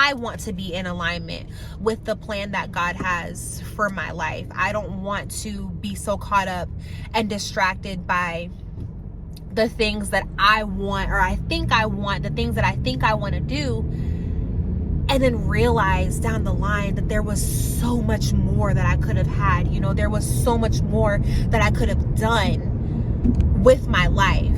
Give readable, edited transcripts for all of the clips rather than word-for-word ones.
I want to be in alignment with the plan that God has for my life. I don't want to be so caught up and distracted by the things that I want, or I think I want, the things that I think I want to do, and then realize down the line that there was so much more that I could have had. You know, there was so much more that I could have done with my life.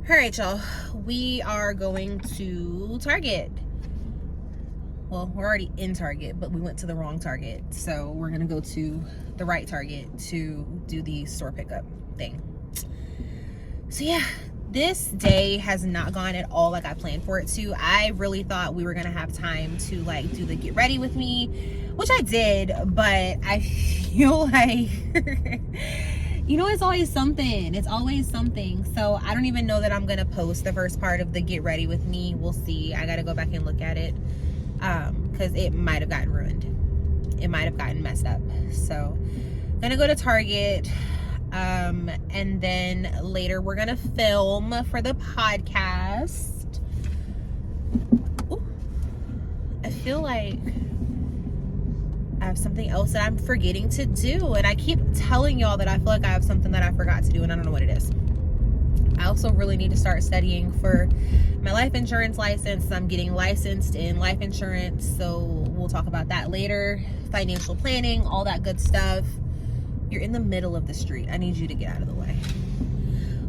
All right, y'all, we are going to Target. Well, we're already in Target, but we went to the wrong Target. So we're going to go to the right Target to do the store pickup thing. So yeah, this day has not gone at all like I planned for it to. I really thought we were going to have time to like do the get ready with me, which I did, but I feel like... you know, it's always something. It's always something. So I don't even know that I'm going to post the first part of the get ready with me. We'll see. I got to go back and look at it because it might have gotten ruined. It might have gotten messed up. So I'm going to go to Target and then later we're going to film for the podcast. Ooh, I feel like I have something else that I'm forgetting to do, and I keep telling y'all that I feel like I have something that I forgot to do, and I don't know what it is. I also really need to start studying for my life insurance license. I'm getting licensed in life insurance, so we'll talk about that later. Financial planning, all that good stuff. You're in the middle of the street. I need you to get out of the way.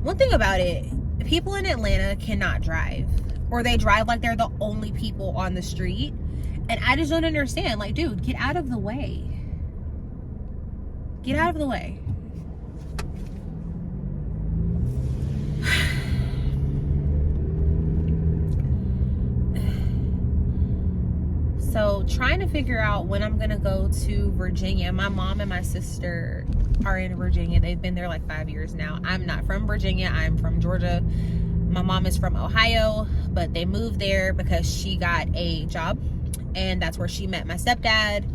One thing about it, people in Atlanta cannot drive, or they drive like they're the only people on the street. And I just don't understand. Like, dude, get out of the way. Get out of the way. So, trying to figure out when I'm going to go to Virginia. My mom and my sister are in Virginia. They've been there like 5 years now. I'm not from Virginia. I'm from Georgia. My mom is from Ohio, but they moved there because she got a job. And that's where she met my stepdad.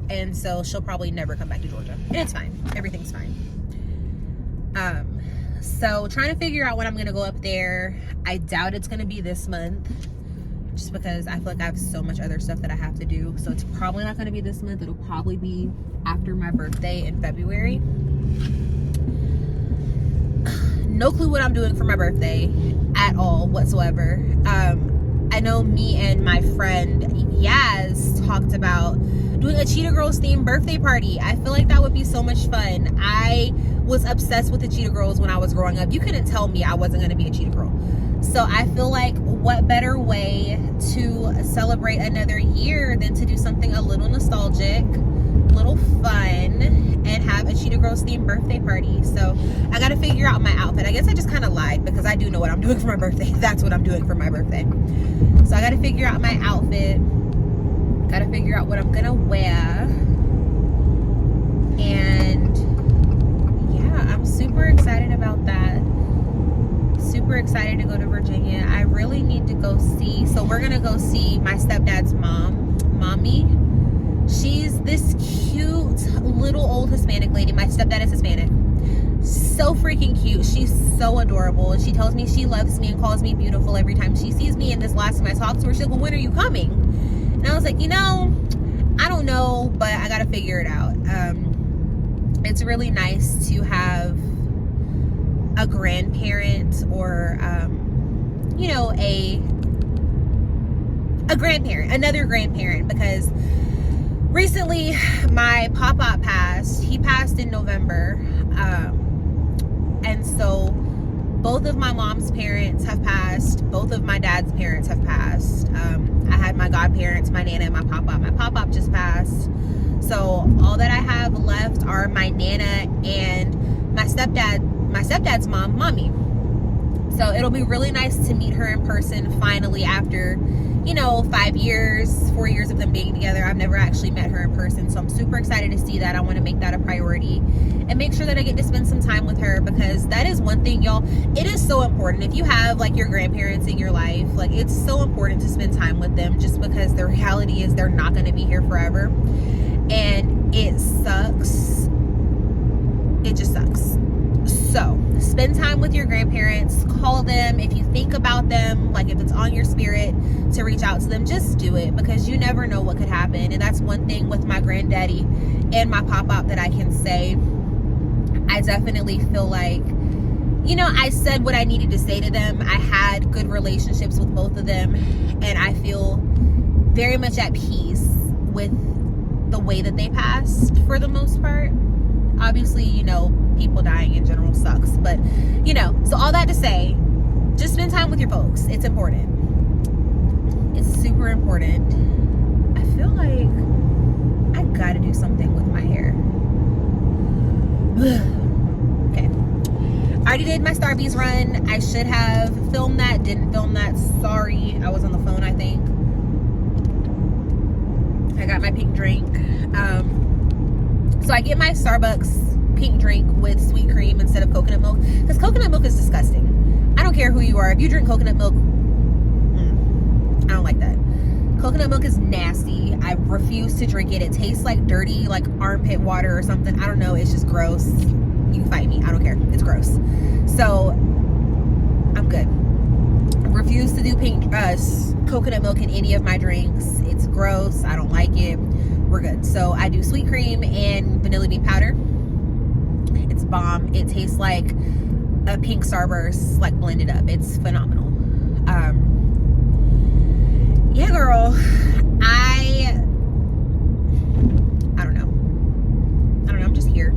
And so she'll probably never come back to Georgia. And it's fine. Everything's fine. So trying to figure out when I'm going to go up there. I doubt it's going to be this month. Just because I feel like I have so much other stuff that I have to do. So it's probably not going to be this month. It'll probably be after my birthday in February. No clue what I'm doing for my birthday at all whatsoever. I know me and my friend Yaz talked about doing a Cheetah Girls themed birthday party. I feel like that would be so much fun. I was obsessed with the Cheetah Girls when I was growing up. You couldn't tell me I wasn't going to be a Cheetah Girl. So I feel like what better way to celebrate another year than to do something a little nostalgic, a little fun, and have a Cheetah Girls themed birthday party. So I got to figure out my outfit. I guess I just kind of lied because I do know what I'm doing for my birthday. That's what I'm doing for my birthday. So I got to figure out my outfit. Got to figure out what I'm going to wear. And yeah, I'm super excited about that. Super excited to go to Virginia. I really need to go see. So we're going to go see my stepdad's mommy. She's this cute little old Hispanic lady. My stepdad is Hispanic. So freaking cute. She's so adorable. And she tells me she loves me and calls me beautiful every time she sees me. And this last time I talked to her, she's like, well, when are you coming? And I was like, you know, I don't know, but I got to figure it out. It's really nice to have a grandparent or, you know, a grandparent, another grandparent, because recently my pop-up passed. He passed in November. And so both of my mom's parents have passed. Both of my dad's parents have passed. I had my godparents, my Nana and my pop-up. My pop-up just passed. So all that I have left are my Nana and my stepdad's mom, Mommy. So it'll be really nice to meet her in person finally after, you know, 4 years of them being together. I've never actually met her in person. So I'm super excited to see that. I want to make that a priority and make sure that I get to spend some time with her, because that is one thing, y'all. It is so important. If you have like your grandparents in your life, like it's so important to spend time with them, just because the reality is they're not going to be here forever. And spend time with your grandparents, call them. If you think about them, like if it's on your spirit to reach out to them, just do it, because you never know what could happen. And that's one thing with my granddaddy and my pop-up that I can say. I definitely feel like, you know, I said what I needed to say to them. I had good relationships with both of them, and I feel very much at peace with the way that they passed for the most part. Obviously, you know, people dying in general sucks, but you know, so all that to say, just spend time with your folks. It's important. It's super important. I feel like I gotta do something with my hair. Okay, I already did my Starbucks run. I should have filmed that, didn't film that, sorry. I was on the phone, I think. I got my pink drink. So I get my Starbucks pink drink with sweet cream instead of coconut milk, because coconut milk is disgusting. I don't care who you are. If you drink coconut milk, I don't like that. Coconut milk is nasty. I refuse to drink it. It tastes like dirty, like armpit water or something. I don't know. It's just gross. You can fight me. I don't care. It's gross. So I'm good. I refuse to do coconut milk in any of my drinks. It's gross. I don't like it. We're good. So I do sweet cream and vanilla bean powder. It's bomb. It tastes like a pink Starburst, like blended up. It's phenomenal. Yeah, girl. I don't know. I'm just here.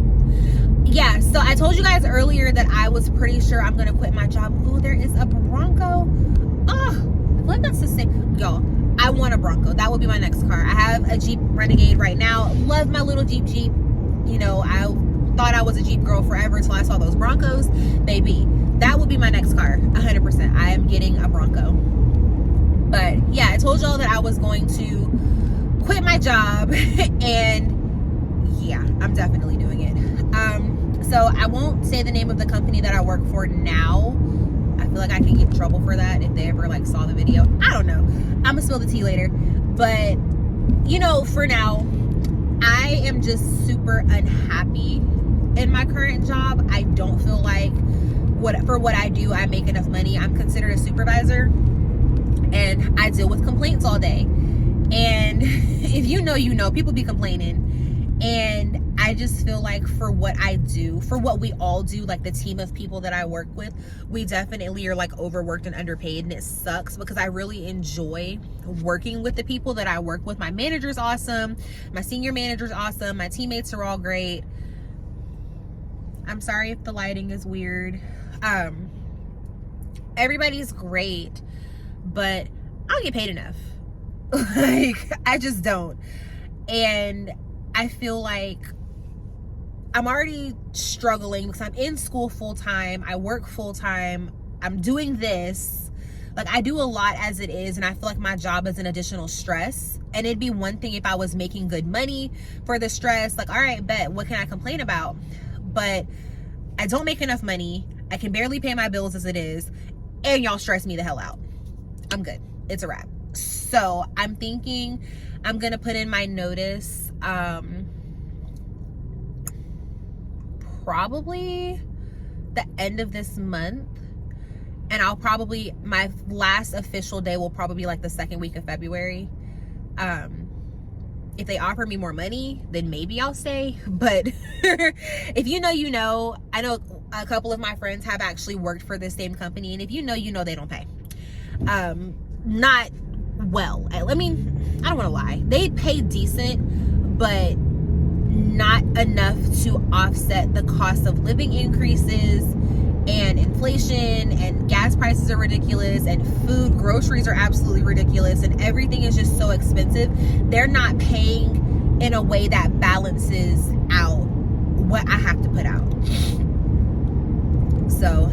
Yeah, so I told you guys earlier that I was pretty sure I'm gonna quit my job. Oh, there is a Bronco. Oh, I feel like that's the same. Y'all, I want a Bronco. That would be my next car. I have a Jeep Renegade right now. Love my little Jeep. You know, I thought I was a Jeep girl forever until I saw those Broncos. Baby, that would be my next car. 100%. I am getting a Bronco. But yeah, I told y'all that I was going to quit my job, and yeah, I'm definitely doing it. So I won't say the name of the company that I work for now. I feel like I can get in trouble for that if they ever like saw the video. I don't know. I'm gonna spill the tea later. But you know, for now, I am just super unhappy in my current job. I don't feel like for what I do, I make enough money. I'm considered a supervisor, and I deal with complaints all day. And if you know, you know, people be complaining. And I just feel like for what I do, for what we all do, like the team of people that I work with, we definitely are like overworked and underpaid, and it sucks because I really enjoy working with the people that I work with. My manager's awesome. My senior manager's awesome. My teammates are all great. I'm sorry if the lighting is weird. Everybody's great, but I don't get paid enough. Like, I just don't. And I feel like I'm already struggling because I'm in school full time. I work full time. I'm doing this. Like, I do a lot as it is, and I feel like my job is an additional stress. And it'd be one thing if I was making good money for the stress. Like, all right, bet, what can I complain about? But I don't make enough money. I can barely pay my bills as it is. And y'all stress me the hell out. I'm good. It's a wrap. So I'm thinking I'm going to put in my notice probably the end of this month. And I'll probably, my last official day will probably be like the second week of February. If they offer me more money, then maybe I'll stay. But if you know, you know. I know a couple of my friends have actually worked for this same company. And if you know, you know they don't pay. Not well. I mean, I don't want to lie. They pay decent, but not enough to offset the cost of living increases and inflation, and gas prices are ridiculous, and food, groceries are absolutely ridiculous, and everything is just so expensive. They're not paying in a way that balances out what I have to put out. So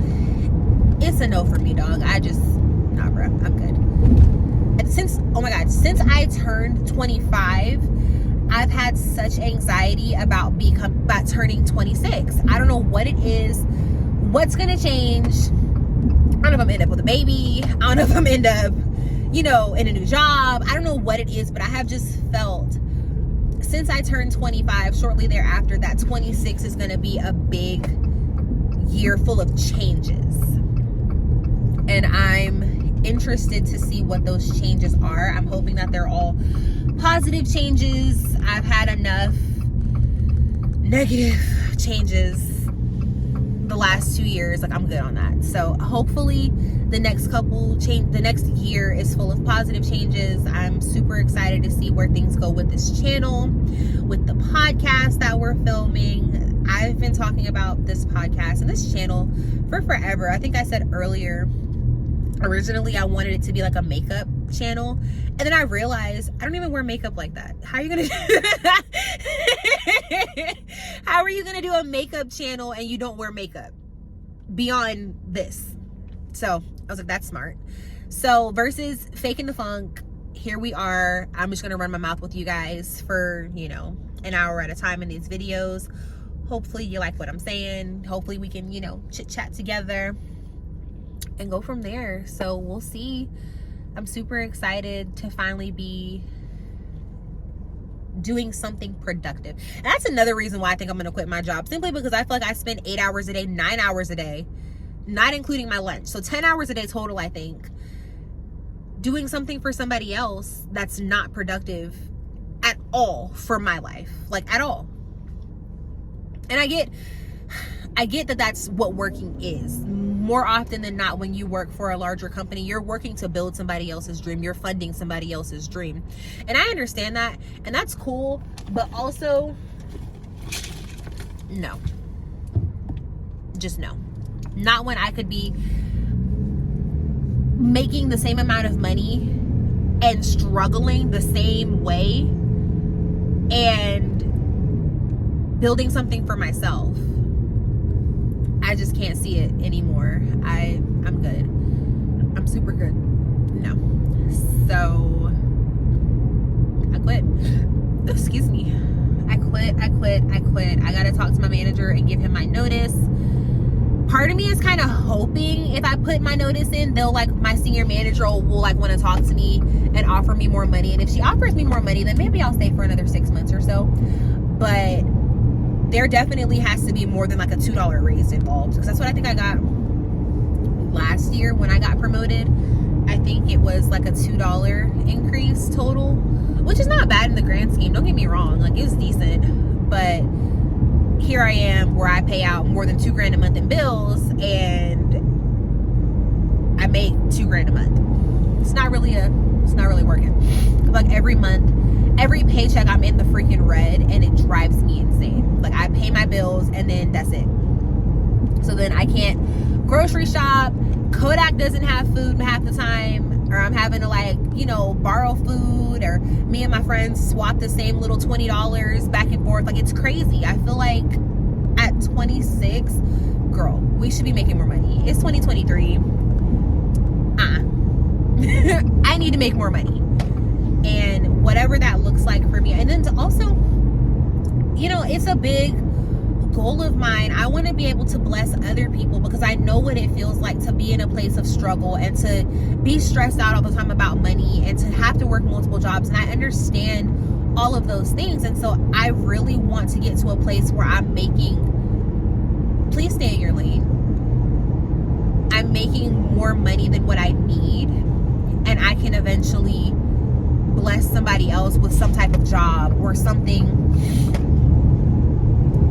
it's a no for me, dog. Nah, bro, I'm good. Since I turned 25, I've had such anxiety about turning 26. I don't know what it is, what's gonna change. I don't know if I'm gonna end up with a baby. I don't know if I'm gonna end up, you know, in a new job. I don't know what it is, but I have just felt since I turned 25, shortly thereafter, that 26 is gonna be a big year full of changes. And I'm interested to see what those changes are. I'm hoping that they're all positive changes. I've had enough negative changes the last 2 years. Like, I'm good on that. So hopefully the next year is full of positive changes. I'm super excited to see where things go with this channel, with the podcast that we're filming. I've been talking about this podcast and this channel for forever. I think I said earlier, originally I wanted it to be like a makeup channel, and then I realized I don't even wear makeup like that. How are you gonna how are you gonna do a makeup channel and you don't wear makeup beyond this? So I was like, that's smart. So versus faking the funk, here we are. I'm just gonna run my mouth with you guys for, you know, an hour at a time in these videos. Hopefully you like what I'm saying. Hopefully we can, you know, chit chat together and go from there. So we'll see. I'm super excited to finally be doing something productive. And that's another reason why I think I'm gonna quit my job, simply because I feel like I spend 8 hours a day, 9 hours a day, not including my lunch, so 10 hours a day total, I think, doing something for somebody else that's not productive at all for my life, like at all. And I get that that's what working is. More often than not, when you work for a larger company, you're working to build somebody else's dream. You're funding somebody else's dream. And I understand that, and that's cool, but also, no. Just no. Not when I could be making the same amount of money and struggling the same way and building something for myself. I just can't see it anymore. I'm good. I'm super good. No. So I quit. Excuse me. I quit. I gotta talk to my manager and give him my notice. Part of me is kind of hoping if I put my notice in, they'll, like, my senior manager will like want to talk to me and offer me more money. And if she offers me more money, then maybe I'll stay for another 6 months or so. But there definitely has to be more than like a $2 raise involved, because that's what I think I got last year when I got promoted. I think it was like a $2 increase total, which is not bad in the grand scheme. Don't get me wrong, like, it's decent. But here I am where I pay out more than $2,000 a month in bills, and I make $2,000 a month. It's not really working. Like, every month, every paycheck, I'm in the freaking red, and it drives me insane. Like, I pay my bills and then that's it. So then I can't grocery shop. Kodak doesn't have food half the time, or I'm having to, like, you know, borrow food, or me and my friends swap the same little $20 back and forth. Like, it's crazy. I feel like at 26, girl, we should be making more money. It's 2023. I need to make more money, and whatever that looks like for me. And then to also, you know, it's a big goal of mine. I want to be able to bless other people, because I know what it feels like to be in a place of struggle and to be stressed out all the time about money and to have to work multiple jobs. And I understand all of those things. And so I really want to get to a place where I'm making, please stay in your lane, I'm making more money than what I need, and I can eventually bless somebody else with some type of job or something,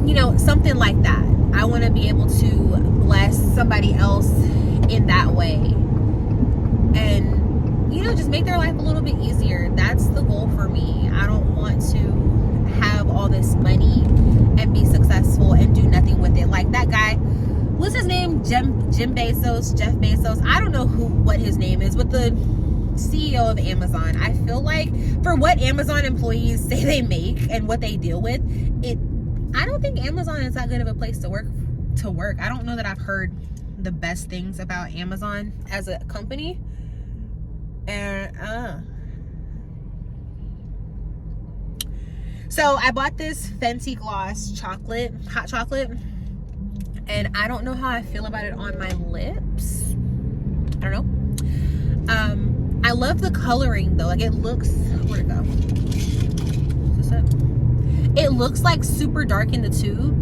you know, something like that. I want to be able to bless somebody else in that way, and, you know, just make their life a little bit easier. That's the goal for me. I don't want to have all this money and be successful and do nothing with it. Like that guy, what's his name? Jeff Bezos. I don't know what his name is, but the CEO of Amazon. I feel like for what Amazon employees say they make and what they deal with, I don't think Amazon is that good of a place to work. I don't know that I've heard the best things about Amazon as a company. And so I bought this Fenty Gloss hot chocolate, and I don't know how I feel about it on my lips. I don't know. I love the coloring though. Like, it looks, where'd it go? Is this it? It looks like super dark in the tube.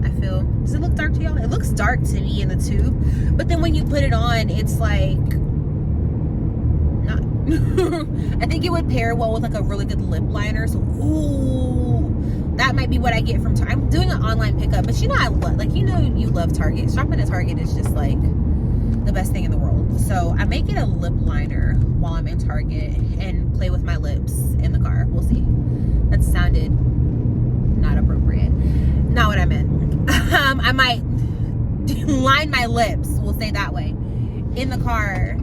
I feel. Does it look dark to y'all? It looks dark to me in the tube, but then when you put it on, it's like not. I think it would pair well with like a really good lip liner. So ooh, that might be what I get from Target. I'm doing an online pickup, but you know I love, like, you know, you love Target. Shopping at Target is just like the best thing in the world. So I may get a lip liner while I'm in Target and play with my lips in the car. We'll see. That sounded not appropriate. Not what I meant. I might line my lips, we'll say that way, in the car.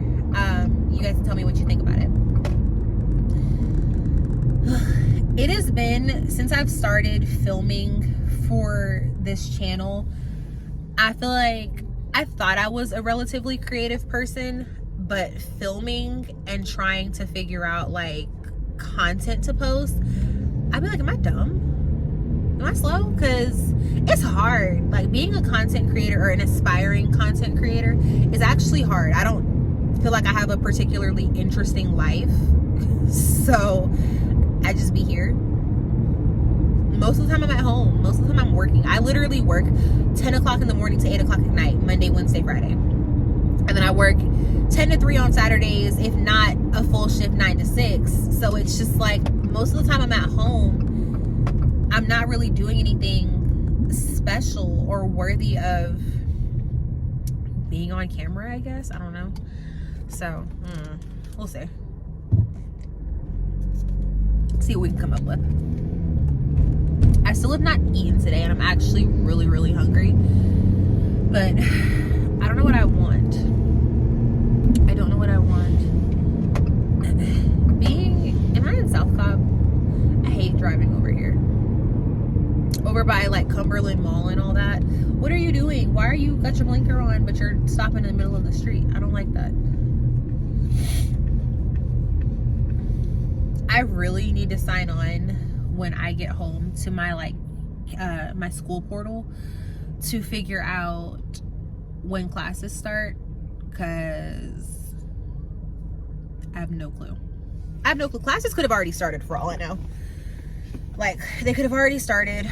You guys can tell me what you think about it. It has been, since I've started filming for this channel, I feel like I thought I was a relatively creative person, but filming and trying to figure out like content to post, I'd be like, am I dumb? Am I slow? Because it's hard. Like, being a content creator or an aspiring content creator is actually hard. I don't feel like I have a particularly interesting life. So I just be here. Most of the time I'm at home. Most of the time I'm working. I literally work 10 o'clock in the morning to 8 o'clock at night, Monday, Wednesday, Friday. And then I work 10 to 3 on Saturdays, if not a full shift 9 to 6. So it's just like, most of the time I'm at home, I'm not really doing anything special or worthy of being on camera, I guess. I don't know. So, we'll see. See what we can come up with. I still have not eaten today, and I'm actually really, really hungry. But I don't know what I want. I don't know what I want. Am I in South Cobb? I hate driving over here. Over by like Cumberland Mall and all that. What are you doing? Why are you got your blinker on, but you're stopping in the middle of the street? I don't like that. I really need to sign on when I get home to my like my school portal to figure out when classes start, because I have no clue. I have no clue. Classes could have already started for all I know. Like, they could have already started.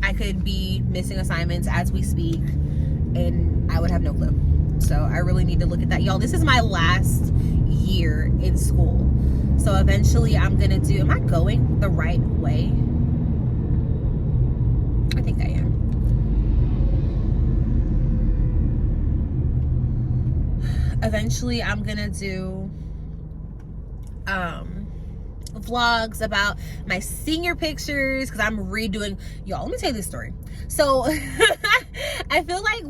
I could be missing assignments as we speak, and I would have no clue. So I really need to look at that. Y'all, this is my last year in school. So eventually I'm gonna do, am I going the right way? I think I am. Eventually I'm gonna do vlogs about my senior pictures, because I'm redoing, y'all, let me tell you this story. So I feel like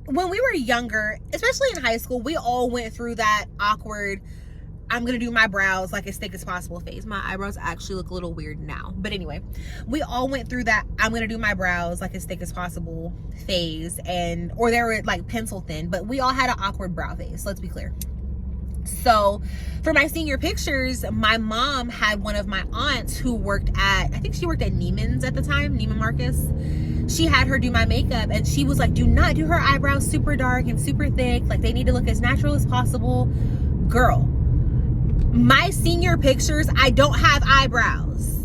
when we were younger, especially in high school, we all went through that awkward, I'm gonna do my brows like as thick as possible phase. My eyebrows actually look a little weird now, but anyway, we all went through that I'm gonna do my brows like as thick as possible phase, or they were like pencil thin, but we all had an awkward brow phase, let's be clear. So for my senior pictures, my mom had one of my aunts who worked at, I think she worked at Neiman's at the time, Neiman Marcus. She had her do my makeup, and she was like, do not do her eyebrows super dark and super thick, like they need to look as natural as possible. Girl, my senior pictures, I don't have eyebrows.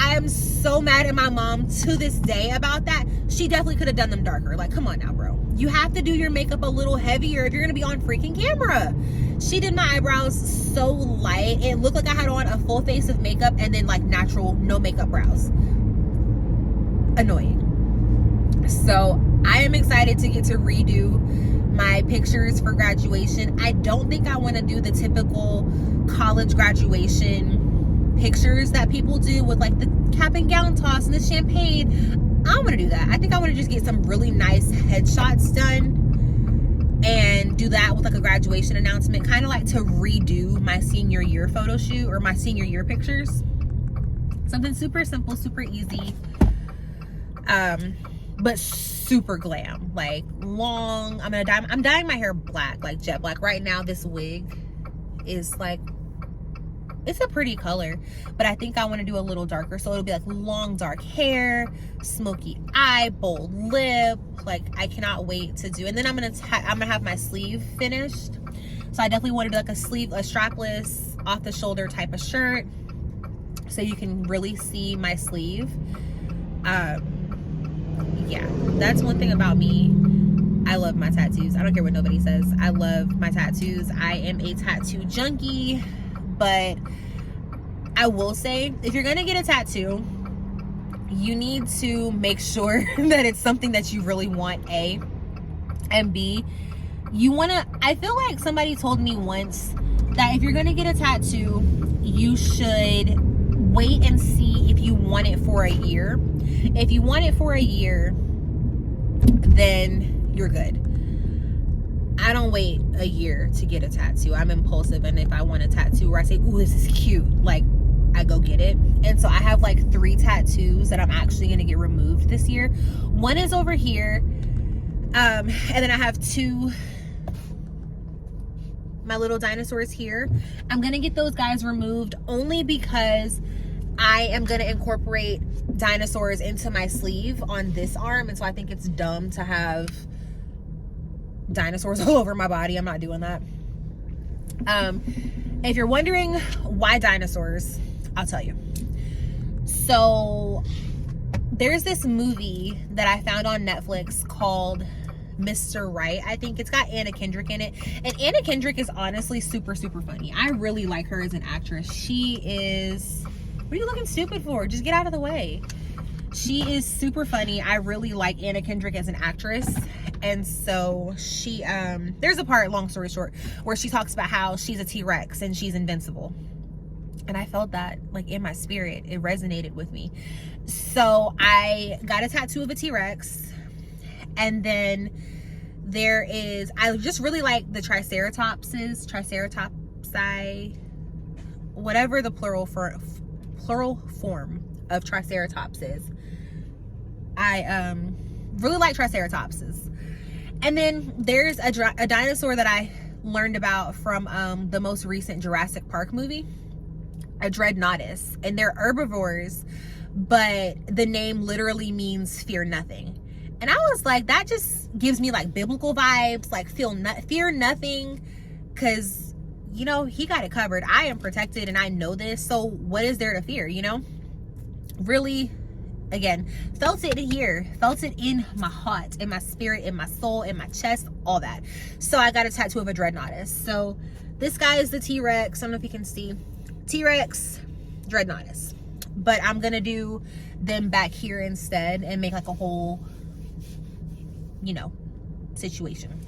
I am so mad at my mom to this day about that. She definitely could have done them darker. Like, come on now, bro. You have to do your makeup a little heavier if you're gonna be on freaking camera. She did my eyebrows so light. It looked like I had on a full face of makeup and then like natural, no makeup brows. Annoying. So I am excited to get to redo my pictures for graduation. I don't think I want to do the typical college graduation pictures that people do with like the cap and gown toss and the champagne. I don't want to do that. I think I want to just get some really nice headshots done and do that with like a graduation announcement, kind of like to redo my senior year photo shoot or my senior year pictures. Something super simple, super easy, but super glam, like long. I'm dyeing my hair black, like jet black. Right now this wig is like, it's a pretty color, but I think I want to do a little darker, so it'll be like long dark hair, smoky eye, bold lip. Like, I cannot wait to do. And then I'm gonna have my sleeve finished, so I definitely want to do like a strapless off the shoulder type of shirt, so you can really see my sleeve. yeah, that's one thing about me. I love my tattoos. I don't care what nobody says. I love my tattoos. I am a tattoo junkie, but I will say, if you're gonna get a tattoo, you need to make sure that it's something that you really want, A, and B, you wanna, I feel like somebody told me once that if you're gonna get a tattoo, you should wait and see if you want it for a year. If you want it for a year, then you're good. I don't wait a year to get a tattoo. I'm impulsive, and if I want a tattoo where I say, ooh, this is cute, like, I go get it. And so I have like 3 tattoos that I'm actually gonna get removed this year. One is over here, and then I have 2, my little dinosaurs here. I'm gonna get those guys removed only because I am gonna incorporate dinosaurs into my sleeve on this arm, and so I think it's dumb to have dinosaurs all over my body. I'm not doing that. If you're wondering why dinosaurs, I'll tell you. So there's this movie that I found on Netflix called Mr. Right. I think it's got Anna Kendrick in it, and Anna Kendrick is honestly super funny. I really like her as an actress. She is, what are you looking stupid for? Just get out of the way. She is super funny. I really like Anna Kendrick as an actress. And so she, there's a part, long story short, where she talks about how she's a T-Rex and she's invincible. And I felt that like in my spirit. It resonated with me. So I got a tattoo of a T-Rex. And then there is, I just really like the triceratopses, triceratopsi, whatever the plural form of triceratops is. I really like triceratopses. And then there's a dinosaur that I learned about from the most recent Jurassic Park movie, a Dreadnoughtus. And they're herbivores, but the name literally means fear nothing. And I was like, that just gives me like biblical vibes, like fear nothing, because, you know, he got it covered. I am protected and I know this. So what is there to fear, you know? Really, again, felt it here, felt it in my heart, in my spirit, in my soul, in my chest, all that. So I got a tattoo of a Dreadnoughtus. So this guy is the T-Rex. I don't know if you can see. T-Rex, Dreadnoughtus. But I'm gonna do them back here instead and make like a whole, you know, situation.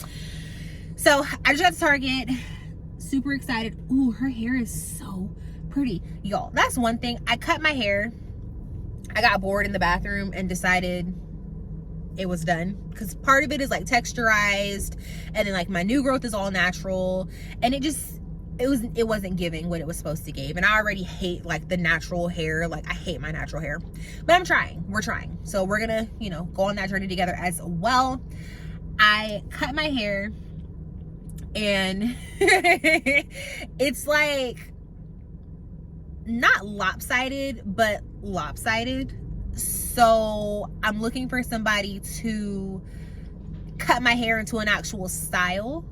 So I just got to Target, super excited. Ooh, her hair is so pretty, y'all. That's one thing. I cut my hair. I got bored in the bathroom and decided it was done, because part of it is like texturized, and then like my new growth is all natural, and it wasn't giving what it was supposed to give. And I already hate like the natural hair. Like I hate my natural hair, but I'm trying. We're trying. So we're gonna, you know, go on that journey together as well. I cut my hair and it's like not lopsided, but lopsided. So I'm looking for somebody to cut my hair into an actual style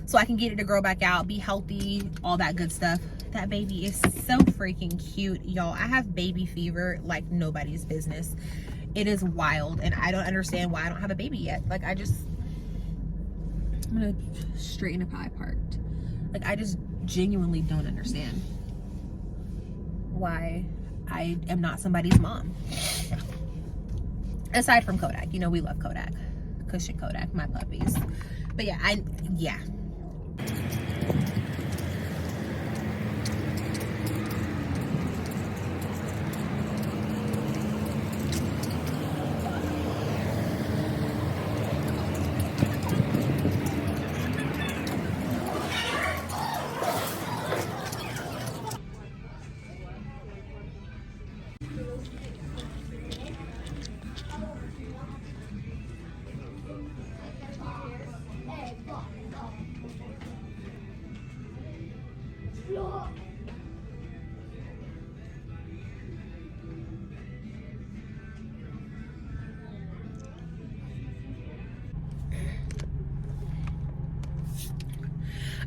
so I can get it to grow back out, be healthy, all that good stuff. That baby is so freaking cute, y'all. I have baby fever like nobody's business. It is wild, and I don't understand why I don't have a baby yet. Like I'm gonna straighten up how I parked. Like I just genuinely don't understand why I am not somebody's mom. Aside from Kodak, you know, we love Kodak. Cushion Kodak, my puppies. But yeah, yeah.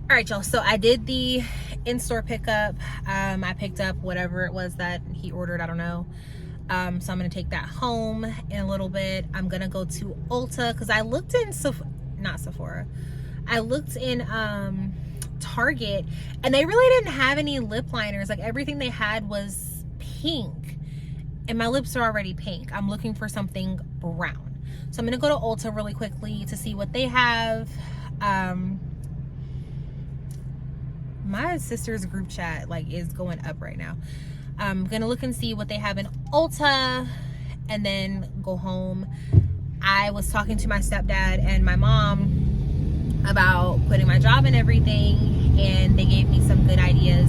All right, y'all, so I did the in-store pickup. I picked up whatever it was that he ordered, I don't know. So I'm gonna take that home in a little bit. I'm gonna go to Ulta because I looked in not Sephora. I looked in Target, and they really didn't have any lip liners. Like, everything they had was pink, and my lips are already pink. I'm looking for something brown. So I'm gonna go to Ulta really quickly to see what they have. My sister's group chat is going up right now. I'm gonna look and see what they have in Ulta and then go home. I was talking to my stepdad and my mom about quitting my job and everything, and they gave me some good ideas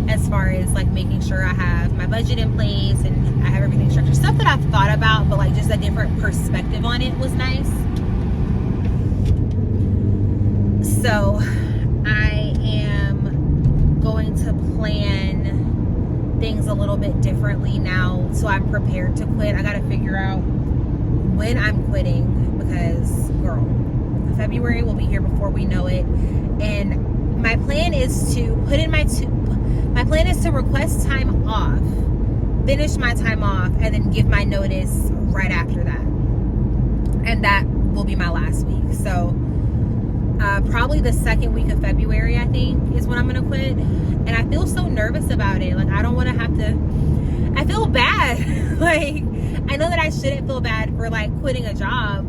as far as making sure I have my budget in place and I have everything structured. Stuff that I've thought about, but just a different perspective on it was nice. So I am going to plan things a little bit differently now, so I'm prepared to quit. I gotta figure out when I'm quitting, because girl, February will be here before we know it. And my plan is to request time off, finish my time off, and then give my notice right after that, and that will be my last week. So probably the second week of February, I think, is when I'm gonna quit. And I feel so nervous about it. I don't want to have to. I feel bad. I know that I shouldn't feel bad for quitting a job,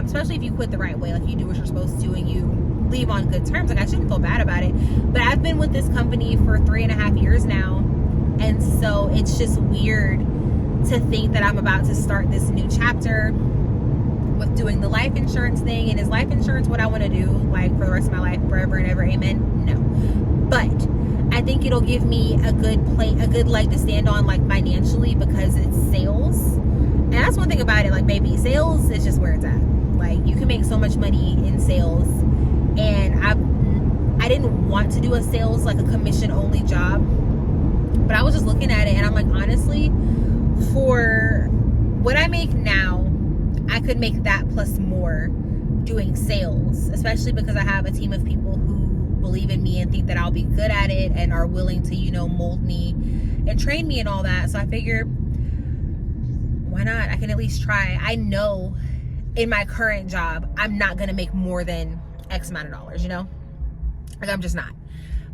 especially if you quit the right way. You do what you're supposed to and you leave on good terms. I shouldn't feel bad about it. But I've been with this company for 3.5 years now, and so it's just weird to think that I'm about to start this new chapter with doing the life insurance thing. And is life insurance what I want to do for the rest of my life, forever and ever? Amen. No. But I think it'll give me a good leg to stand on financially, because it's sales. And that's one thing about it. Baby, sales is just where it's at. You can make so much money in sales. And I didn't want to do a sales, a commission only job, but I was just looking at it and I'm honestly, for what I make now, I could make that plus more doing sales, especially because I have a team of people who believe in me and think that I'll be good at it and are willing to, mold me and train me and all that. So I figured, why not? I can at least try. I know in my current job, I'm not going to make more than X amount of dollars, I'm just not.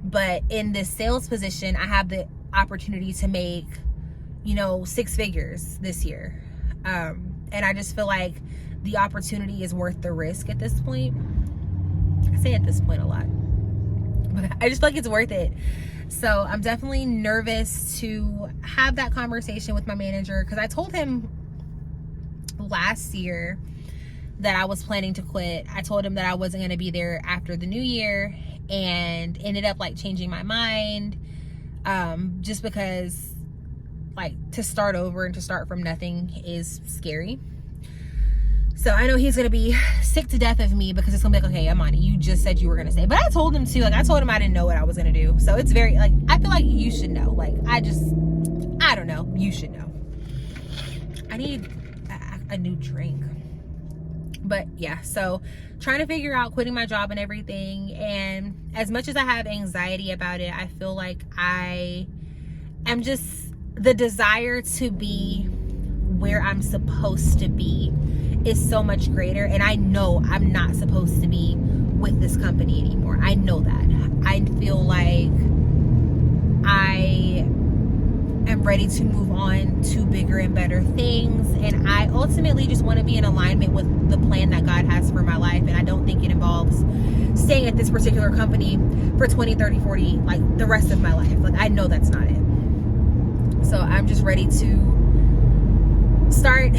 But in this sales position, I have the opportunity to make, 6 figures this year. And I just feel like the opportunity is worth the risk at this point. I say at this point a lot, but I just feel like it's worth it. So I'm definitely nervous to have that conversation with my manager, because I told him last year that I was planning to quit. I told him that I wasn't going to be there after the new year, and ended up changing my mind, just because to start over and to start from nothing is scary. So I know he's going to be sick to death of me, because it's going to be okay, Amani, you just said you were going to stay. But I told him too. I told him I didn't know what I was going to do. So it's very, I feel like you should know. I don't know. You should know. I need a new drink. But yeah, so trying to figure out quitting my job and everything. And as much as I have anxiety about it, I feel like I am just, the desire to be where I'm supposed to be is so much greater. And I know I'm not supposed to be with this company anymore. I know that. I feel like I am ready to move on to bigger and better things. And I ultimately just want to be in alignment with the plan that God has for my life. And I don't think it involves staying at this particular company for 20, 30, 40, the rest of my life. I know that's not it. So I'm just ready to start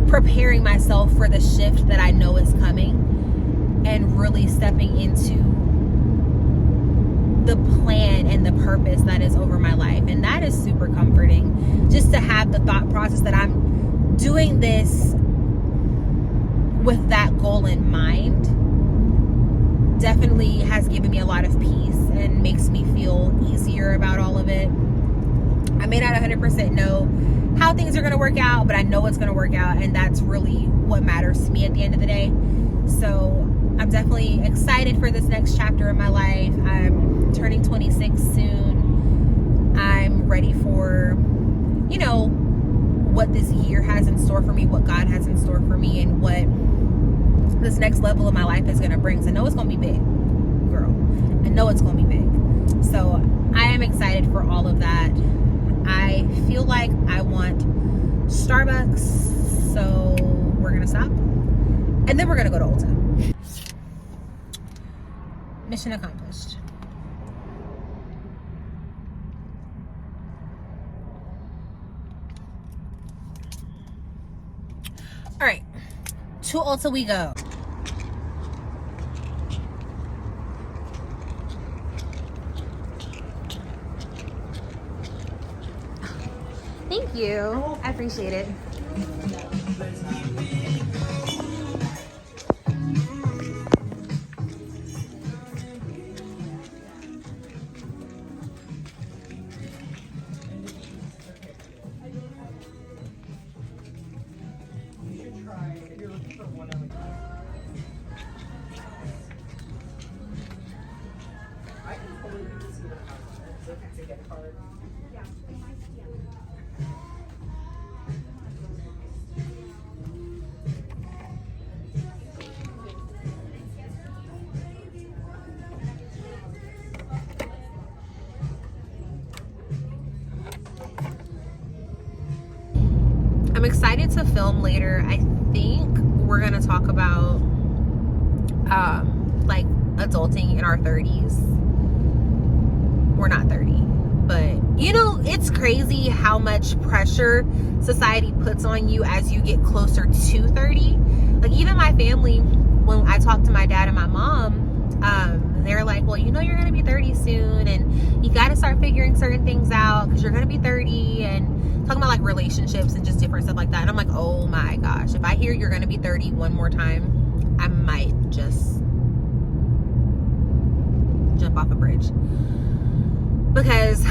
preparing myself for the shift that I know is coming, and really stepping into the plan and the purpose that is over my life. And that is super comforting, just to have the thought process that I'm doing this with that goal in mind. Definitely has given me a lot of peace and makes me feel easier about all of it. I may not 100% know how things are going to work out, but I know it's going to work out, and that's really what matters to me at the end of the day. So I'm definitely excited for this next chapter in my life. I'm turning 26 soon. I'm ready for, what this year has in store for me, what God has in store for me, and what this next level of my life is going to bring. So I know it's going to be big, girl. I know it's going to be big. So I am excited for all of that. I feel like I want Starbucks, so we're going to stop. And then we're going to go to Ulta. Mission accomplished. All right, to Ulta we go. Thank you. I appreciate it. I'm excited to film later. I think we're gonna talk about like adulting in our 30s. We're not 30, but you know, it's crazy how much pressure society puts on you as you get closer to 30. Like even my family, when I talk to my dad and my mom, they're like, well, you know, you're gonna be 30 soon, and you gotta start figuring certain things out because you're gonna be 30, and talking about like relationships and just different stuff like that. And I'm like, oh my gosh, if I hear you're gonna be 30 one more time, I might just jump off a bridge, because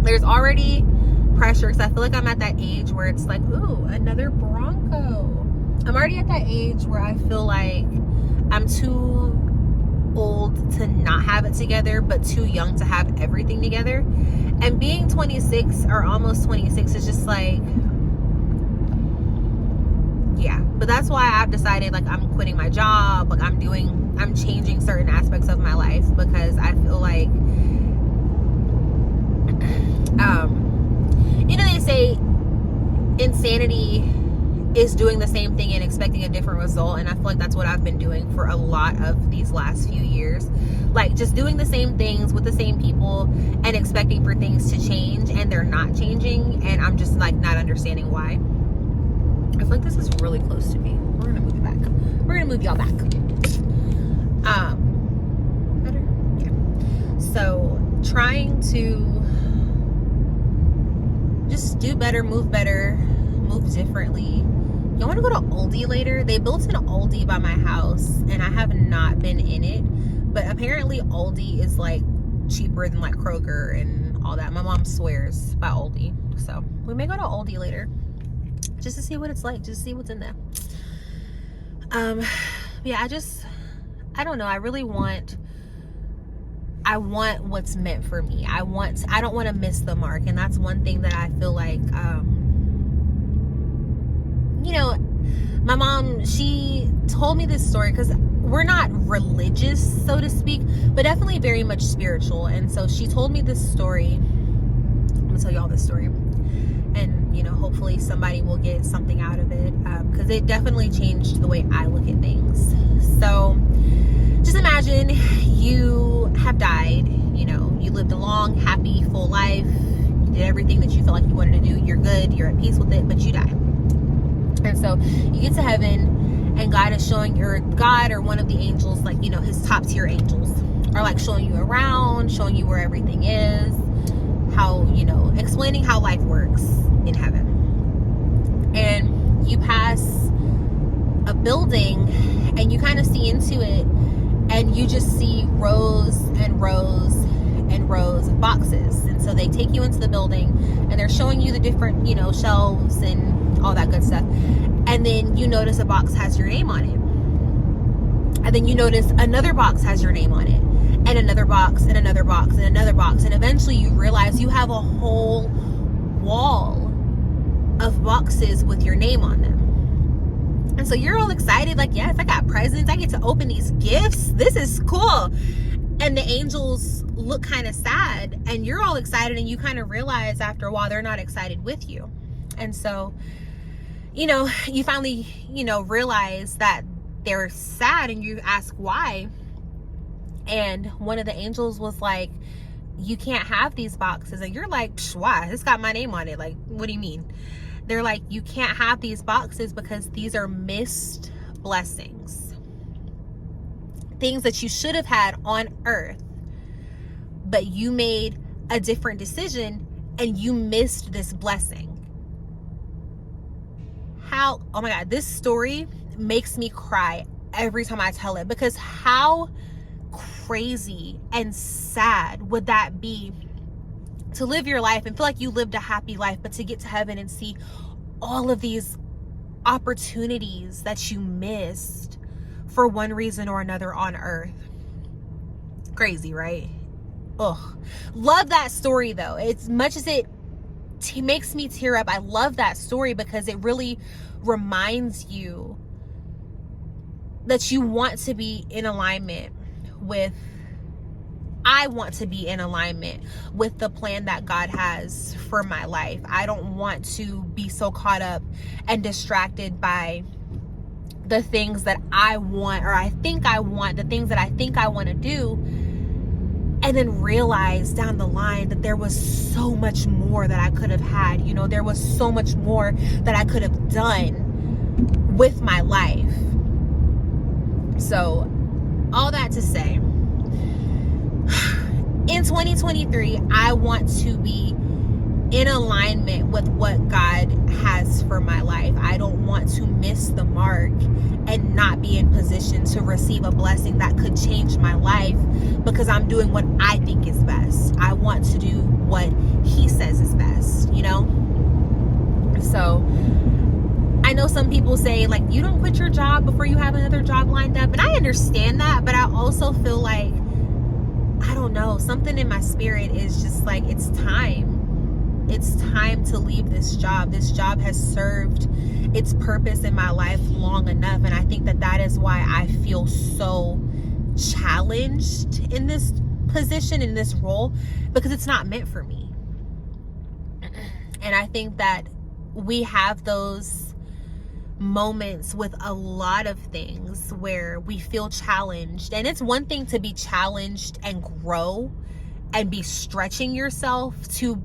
there's already pressure. Because I feel like I'm at that age where it's like, ooh, another Bronco. I'm already at that age where I feel like I'm too old to not have it together, but too young to have everything together. And being 26 or almost 26 is just like, yeah. But that's why I've decided, like, I'm quitting my job. Like, I'm changing certain aspects of my life, because I feel like, you know, they say insanity is doing the same thing and expecting a different result. And I feel like that's what I've been doing for a lot of these last few years. Like, just doing the same things with the same people and expecting for things to change, and they're not changing. And I'm just like not understanding why. I feel like this is really close to me. We're gonna move it back. We're gonna move y'all back. Better? Yeah. So trying to just do better, move differently. Y'all want to go to Aldi later? They built an Aldi by my house, and I have not been in it, but apparently Aldi is like cheaper than like Kroger and all that. My mom swears by Aldi, so we may go to Aldi later just to see what it's like, just to see what's in there. Yeah, I don't know. I want what's meant for me. I don't want to miss the mark, and that's one thing that I feel like, you know, my mom, she told me this story, because we're not religious, so to speak, but definitely very much spiritual. And so she told me this story. I'm gonna tell y'all this story, and you know, hopefully somebody will get something out of it, because it definitely changed the way I look at things. So just imagine you have died, you know, you lived a long, happy, full life, you did everything that you felt like you wanted to do, you're good, you're at peace with it, but you die. And so you get to heaven, and God is showing your God, or one of the angels, like, you know, his top tier angels, are like showing you around, showing you where everything is, how, you know, explaining how life works in heaven. And you pass a building, and you kind of see into it, and you just see rows and rows and rows of boxes. And so they take you into the building, and they're showing you the different, you know, shelves and all that good stuff. And then you notice a box has your name on it. And then you notice another box has your name on it. And another box, and another box, and another box. And eventually you realize you have a whole wall of boxes with your name on them. And so you're all excited, like, yes, I got presents, I get to open these gifts, this is cool. And the angels look kind of sad, and you're all excited, and you kind of realize after a while they're not excited with you. And so, you finally, realize that they're sad, and you ask why. And one of the angels was like, you can't have these boxes. And you're like, why? It's got my name on it. Like, what do you mean? They're like, you can't have these boxes because these are missed blessings. Things that you should have had on earth, but you made a different decision and you missed this blessing. Oh my God, this story makes me cry every time I tell it, because how crazy and sad would that be to live your life and feel like you lived a happy life, but to get to heaven and see all of these opportunities that you missed for one reason or another on earth. Crazy, right? Ugh. Love that story though. As much as it makes me tear up, I love that story because it really reminds you that you want to be in alignment with, I want to be in alignment with the plan that God has for my life. I don't want to be so caught up and distracted by the things that I want, or I think I want, the things that I think I want to do, and then realize down the line that there was so much more that I could have had. There was so much more that I could have done with my life. So, all that to say, in 2023, I want to be in alignment with what God has for my life. I don't want to miss the mark and not be in position to receive a blessing that could change my life because I'm doing what I think is best. I want to do what He says is best, So I know some people say, like, you don't quit your job before you have another job lined up. And I understand that, but I also feel like, I don't know, something in my spirit is just like, it's time. It's time to leave this job. This job has served its purpose in my life long enough. And I think that that is why I feel so challenged in this position, in this role, because it's not meant for me. And I think that we have those moments with a lot of things where we feel challenged. And it's one thing to be challenged and grow and be stretching yourself to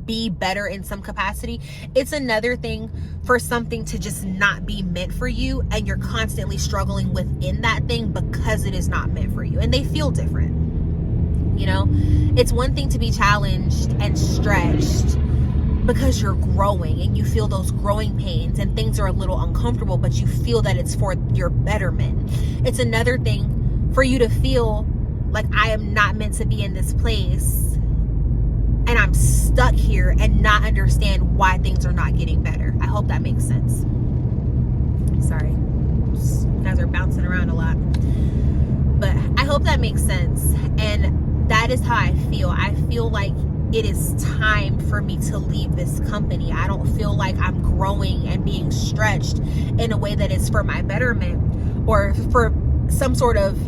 be better in some capacity. It's another thing for something to just not be meant for you and you're constantly struggling within that thing because it is not meant for you, and they feel different. It's one thing to be challenged and stretched because you're growing and you feel those growing pains and things are a little uncomfortable, but you feel that it's for your betterment. It's another thing for you to feel like, I am not meant to be in this place and I'm stuck here, and not understand why things are not getting better. I hope that makes sense. Sorry, you guys are bouncing around a lot, but I hope that makes sense. And that is how I feel. I feel like it is time for me to leave this company. I don't feel like I'm growing and being stretched in a way that is for my betterment or for some sort of,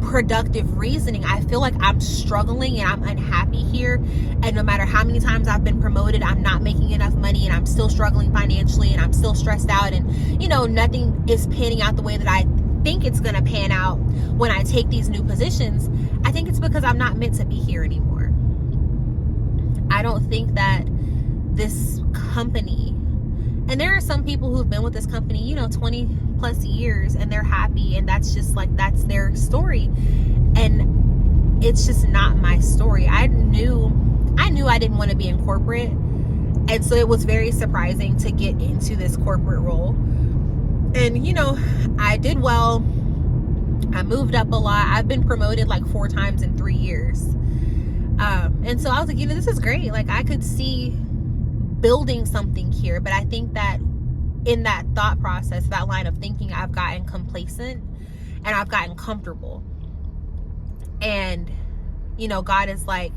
productive reasoning. I feel like I'm struggling and I'm unhappy here. And no matter how many times I've been promoted, I'm not making enough money and I'm still struggling financially and I'm still stressed out. And, nothing is panning out the way that I think it's going to pan out when I take these new positions. I think it's because I'm not meant to be here anymore. I don't think that this company, and there are some people who've been with this company, 20 plus years, and they're happy, and that's just like, that's their story. And it's just not my story. I knew I didn't want to be in corporate. And so it was very surprising to get into this corporate role. And, I did well. I moved up a lot. I've been promoted like 4 times in 3 years. And so I was like, this is great. Like, I could see building something here. But I think that in that thought process, that line of thinking, I've gotten complacent and I've gotten comfortable. And, God is like,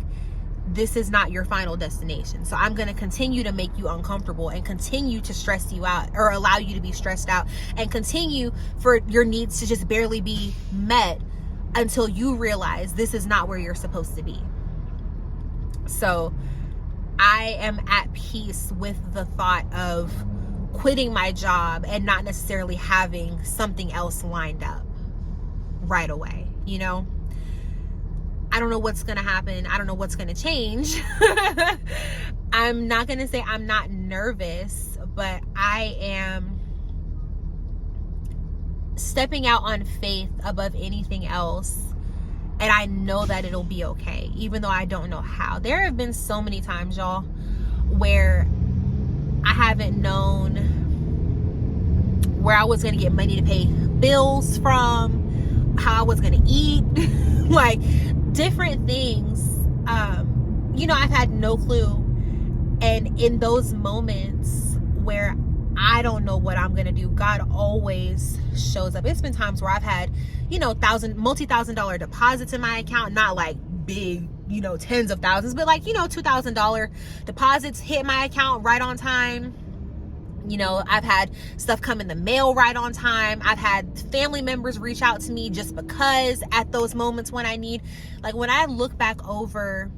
this is not your final destination. So I'm going to continue to make you uncomfortable and continue to stress you out, or allow you to be stressed out, and continue for your needs to just barely be met until you realize this is not where you're supposed to be. So I am at peace with the thought of quitting my job and not necessarily having something else lined up right away. You know, I don't know what's going to happen. I don't know what's going to change. I'm not going to say I'm not nervous, but I am stepping out on faith above anything else. And I know that it'll be okay, even though I don't know how. There have been so many times, y'all, where I haven't known where I was going to get money to pay bills from, how I was going to eat, like different things. You know, I've had no clue. And in those moments where I don't know what I'm going to do, God always shows up. It's been times where I've had, you know, multi-$1,000 deposits in my account, not like big, you know, tens of thousands, but like, you know, $2,000 deposits hit my account right on time. You know, I've had stuff come in the mail right on time. I've had family members reach out to me just because at those moments when I need, like when I look back over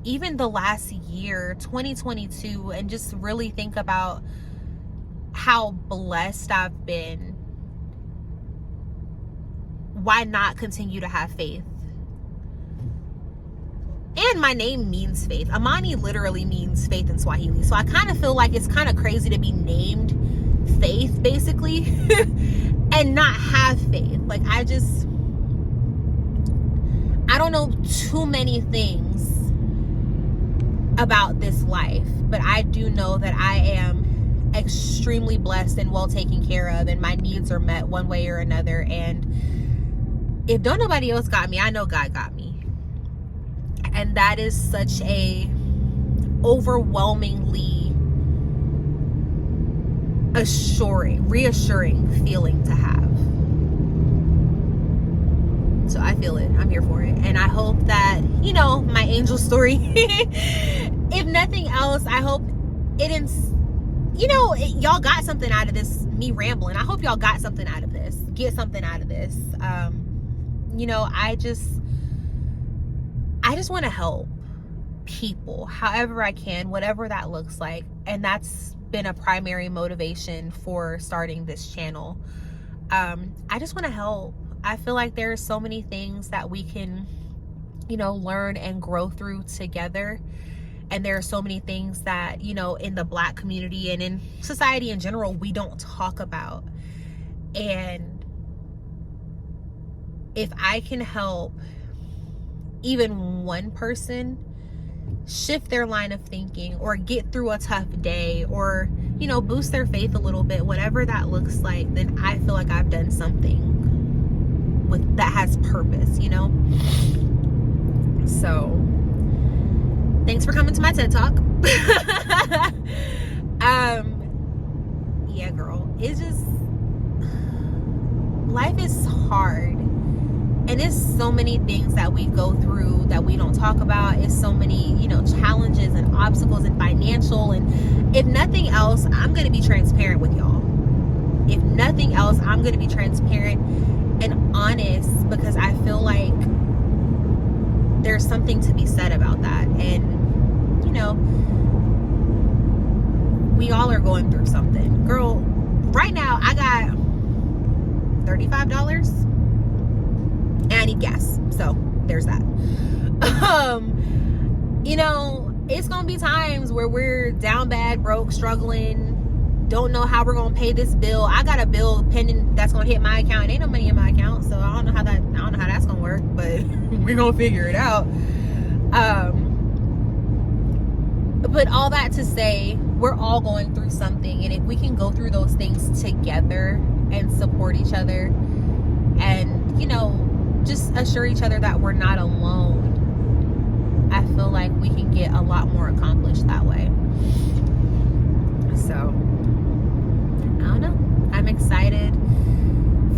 even the last year, 2022, and just really think about how blessed I've been, why not continue to have faith? And my name means faith. Amani literally means faith in Swahili. So I kind of feel like it's kind of crazy to be named Faith, basically, and not have faith. Like, I don't know too many things about this life, but I do know that I am extremely blessed and well taken care of, and my needs are met one way or another. And if don't nobody else got me, I know God got me. And that is such a overwhelmingly reassuring feeling to have. So I feel it. I'm here for it. And I hope that, you know, my angel story, if nothing else, I hope y'all got something out of this, me rambling. I hope y'all got something out of this. Get something out of this. You know, I just want to help people however I can, whatever that looks like. And that's been a primary motivation for starting this channel. I just want to help. I feel like there are so many things that we can, you know, learn and grow through together. And there are so many things that, you know, in the Black community and in society in general, we don't talk about. And if I can help even one person shift their line of thinking, or get through a tough day, or, you know, boost their faith a little bit, whatever that looks like, then I feel like I've done something that has purpose, you know? So thanks for coming to my TED Talk. Yeah, girl, it's just, life is hard. And it's so many things that we go through that we don't talk about. It's so many, you know, challenges and obstacles and financial. And if nothing else, I'm going to be transparent with y'all. If nothing else, I'm going to be transparent and honest, because I feel like there's something to be said about that. And, you know, we all are going through something. Girl, right now I got $35. And I need gas. So there's that. You know, it's gonna be times where we're down bad, broke, struggling, don't know how we're gonna pay this bill. I got a bill pending that's gonna hit my account. Ain't no money in my account, so I don't know how that's gonna work, but we're gonna figure it out. But all that to say, we're all going through something, and if we can go through those things together and support each other, and, you know, just assure each other that we're not alone, I feel like we can get a lot more accomplished that way. So, I don't know. I'm excited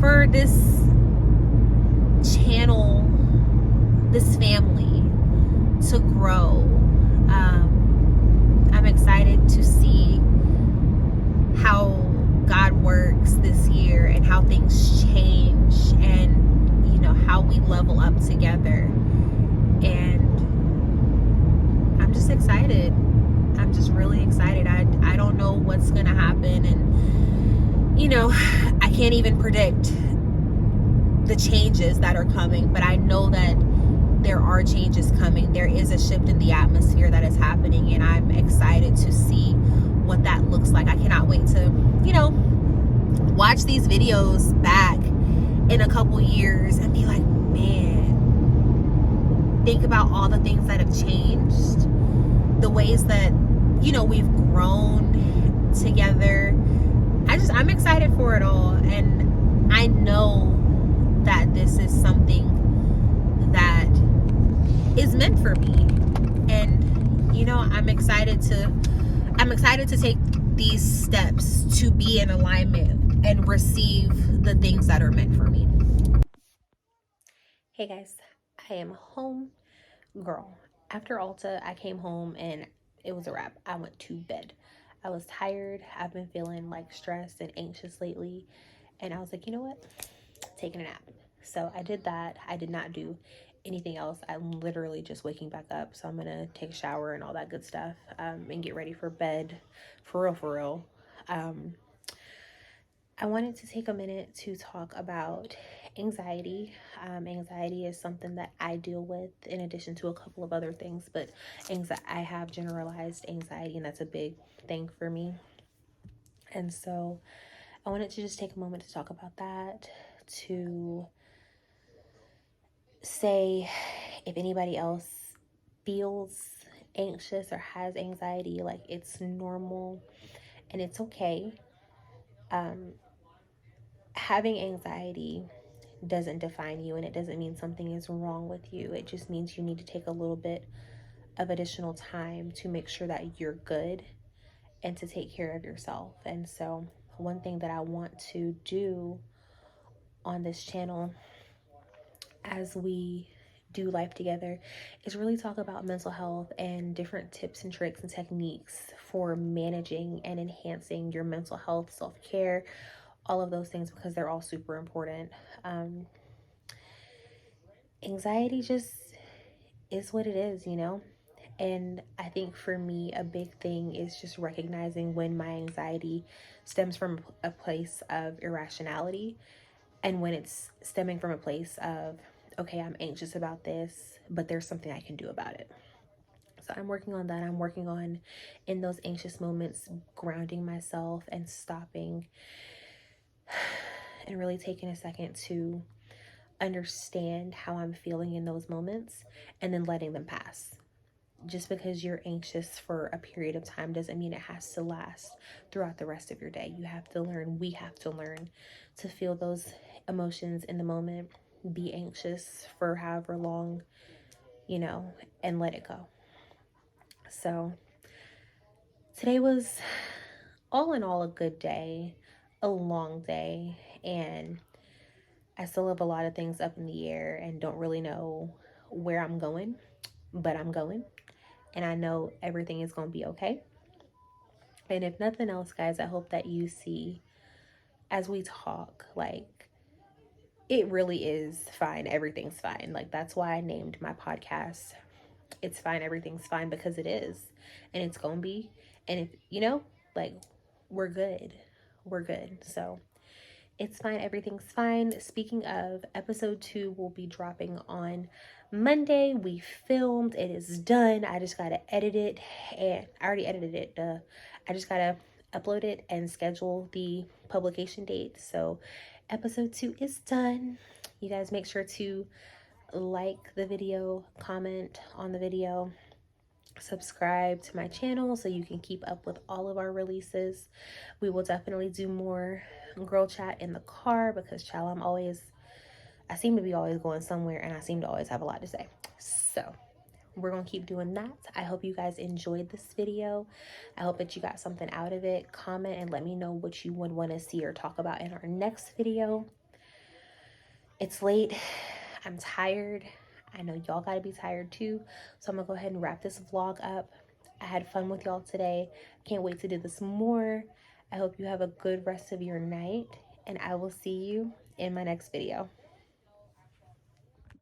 for this channel, this family, to grow. I'm excited to see how God works this year and how things change, and how we level up together. And I'm just excited. I'm just really excited. I don't know what's gonna happen, and I can't even predict the changes that are coming, but I know that there are changes coming. There is a shift in the atmosphere that is happening, and I'm excited to see what that looks like. I cannot wait to, watch these videos back in a couple years and be like, man, think about all the things that have changed, the ways that, we've grown together. I'm excited for it all, and I know that this is something that is meant for me. And I'm excited to take these steps to be in alignment and receive the things that are meant for me. Hey guys, I am home. Girl, after Ulta, I came home and it was a wrap. I went to bed. I was tired. I've been feeling like stressed and anxious lately, and I was like, you know what, taking a nap. So I did that. I did not do anything else. I'm literally just waking back up, so I'm gonna take a shower and all that good stuff, and get ready for bed, for real. I wanted to take a minute to talk about anxiety. Anxiety is something that I deal with in addition to a couple of other things, but I have generalized anxiety, and that's a big thing for me. And so I wanted to just take a moment to talk about that, to say if anybody else feels anxious or has anxiety, like, it's normal and it's okay. Having anxiety doesn't define you, and it doesn't mean something is wrong with you. It just means you need to take a little bit of additional time to make sure that you're good and to take care of yourself. And so one thing that I want to do on this channel as we do life together is really talk about mental health and different tips and tricks and techniques for managing and enhancing your mental health, self-care, all of those things, because they're all super important. Anxiety just is what it is, And I think for me, a big thing is just recognizing when my anxiety stems from a place of irrationality, and when it's stemming from a place of, okay, I'm anxious about this, but there's something I can do about it. So I'm working on that. I'm working on, in those anxious moments, grounding myself and stopping and really taking a second to understand how I'm feeling in those moments, and then letting them pass. Just because you're anxious for a period of time doesn't mean it has to last throughout the rest of your day. We have to learn to feel those emotions in the moment, be anxious for however long, and let it go. So today was, all in all, a good day, a long day, and I still have a lot of things up in the air and don't really know where I'm going, but I'm going, and I know everything is going to be okay. And if nothing else, guys, I hope that you see, as we talk, like, it really is fine. Everything's fine. Like, that's why I named my podcast It's Fine, Everything's Fine, because it is, and it's going to be. And if, like, we're good. We're good. So it's fine. Everything's fine. Speaking of, episode 2 will be dropping on Monday. We filmed. It is done. I just got to edit it. And I already edited it. I just got to upload it and schedule the publication date. So episode 2 is done. You guys make sure to like the video, comment on the video, subscribe to my channel so you can keep up with all of our releases. We will definitely do more girl chat in the car, because, child, I seem to be always going somewhere, and I seem to always have a lot to say. So we're gonna keep doing that. I hope you guys enjoyed this video. I hope that you got something out of it. Comment and let me know what you would want to see or talk about in our next video. It's late. I'm tired. I know y'all gotta be tired too. So I'm gonna go ahead and wrap this vlog up. I had fun with y'all today. Can't wait to do this more. I hope you have a good rest of your night, and I will see you in my next video.